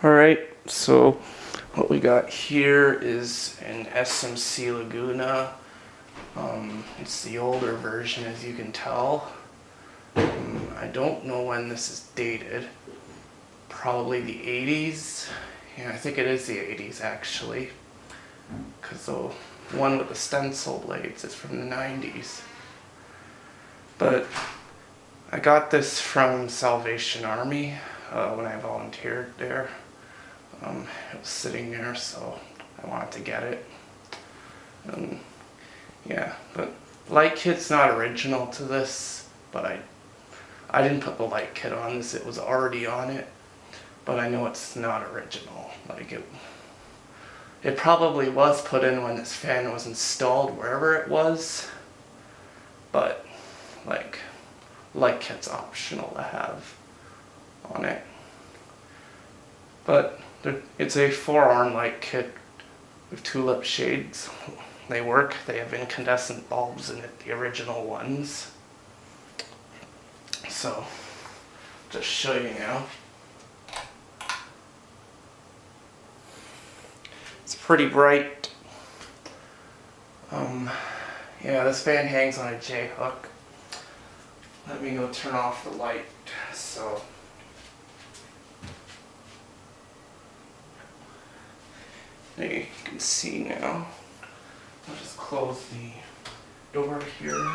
Alright, so what we got here is an SMC Laguna. It's the older version, as you can tell. I don't know when this is dated. Probably the 80s. Yeah, I think it is the 80s actually. Because the one with the stencil blades is from the 90s. But I got this from Salvation Army when I volunteered there. It was sitting there, so I wanted to get it. Yeah, but light kit's not original to this, but I didn't put the light kit on this. It was already on it, but I know it's not original. Like it probably was put in when this fan was installed wherever it was, but like light kit's optional to have on it. But it's a 4-arm light kit with tulip shades. They work. They have incandescent bulbs in it, the original ones. So, just show you now. It's pretty bright. Yeah, this fan hangs on a J-hook. Let me go turn off the light. So. There you can see now. I'll just close the door here.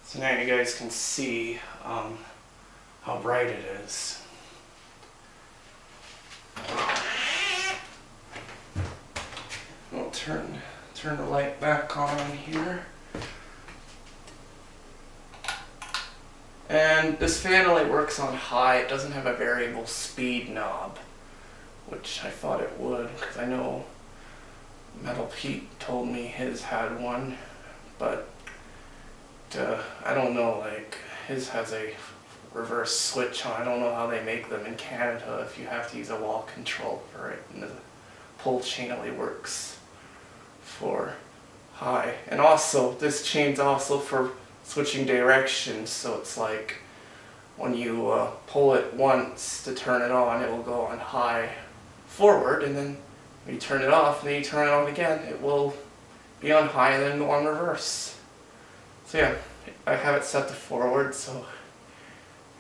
So now you guys can see how bright it is. I'll turn the light back on here. And this fan only works on high. It doesn't have a variable speed knob, which I thought it would, because I know Metal Pete told me his had one, but I don't know, like his has a reverse switch on. I don't know how they make them in Canada if you have to use a wall control for it, and the pull chain only works for high. And also, this chain's also for switching directions, so it's like when you pull it once to turn it on, it will go on high forward, and then when you turn it off and then you turn it on again, it will be on high and then go on reverse. So yeah, I have it set to forward, so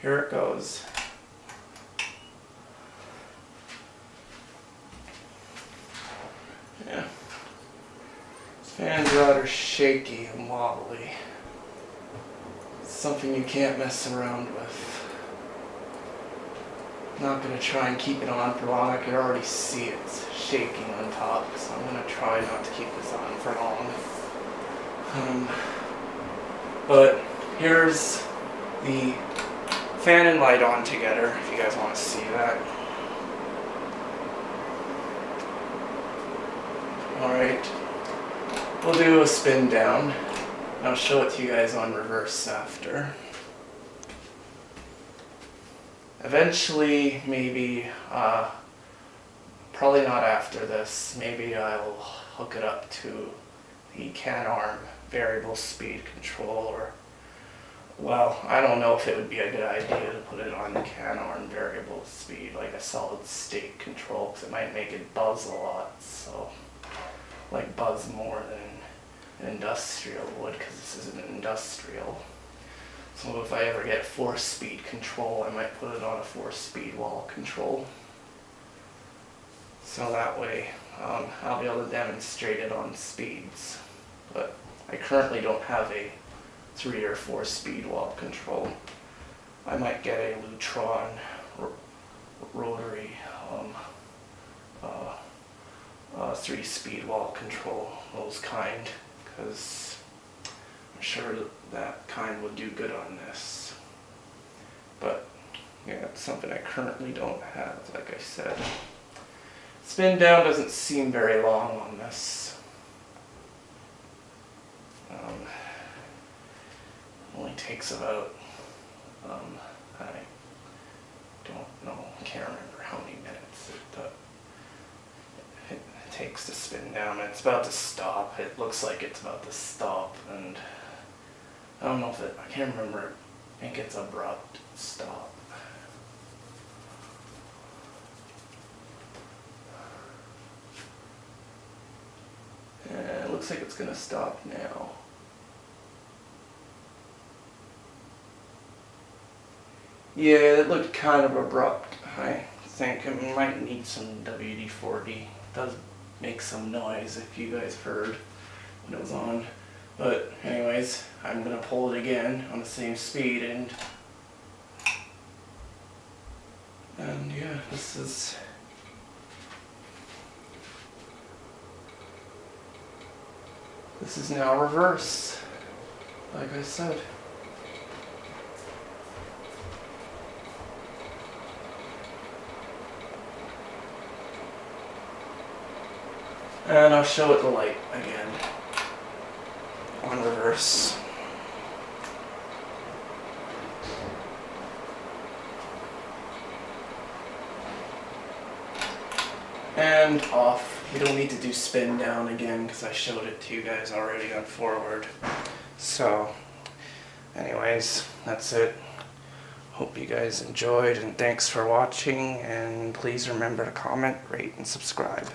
here it goes. Yeah. This fan's rather shaky and wobbly. It's something you can't mess around with. I'm not going to try and keep it on for long. I can already see it's shaking on top, so I'm going to try not to keep this on for long. But here's the fan and light on together, if you guys want to see that. Alright, we'll do a spin down, and I'll show it to you guys on reverse after. Eventually, maybe, probably not after this, maybe I'll hook it up to the can-arm variable speed control, or, well, I don't know if it would be a good idea to put it on the can-arm variable speed, like a solid state control, because it might make it buzz a lot, so, like buzz more than an industrial would, because this isn't an industrial. So if I ever get 4-speed control, I might put it on a 4-speed wall control. So that way I'll be able to demonstrate it on speeds. But I currently don't have a 3 or 4-speed wall control. I might get a Lutron rotary 3-speed wall control, those kind, because I'm sure that kind would do good on this. But yeah, it's something I currently don't have, like I said. Spin down doesn't seem very long on this. Only takes about, I don't know, can't remember how many minutes it takes to spin down. It's about to stop. It looks like it's about to stop, and I don't know if I can't remember. I think it's abrupt stop. looks like it's gonna stop now. Yeah, it looked kind of abrupt. I think it might need some WD-40. It does make some noise if you guys heard when it was on. But anyways, I'm gonna pull it again on the same speed and yeah, this is now reverse, like I said. And I'll show it the light again on reverse. And off. You don't need to do spin down again because I showed it to you guys already on forward. So, anyways, that's it. Hope you guys enjoyed and thanks for watching, and please remember to comment, rate, and subscribe.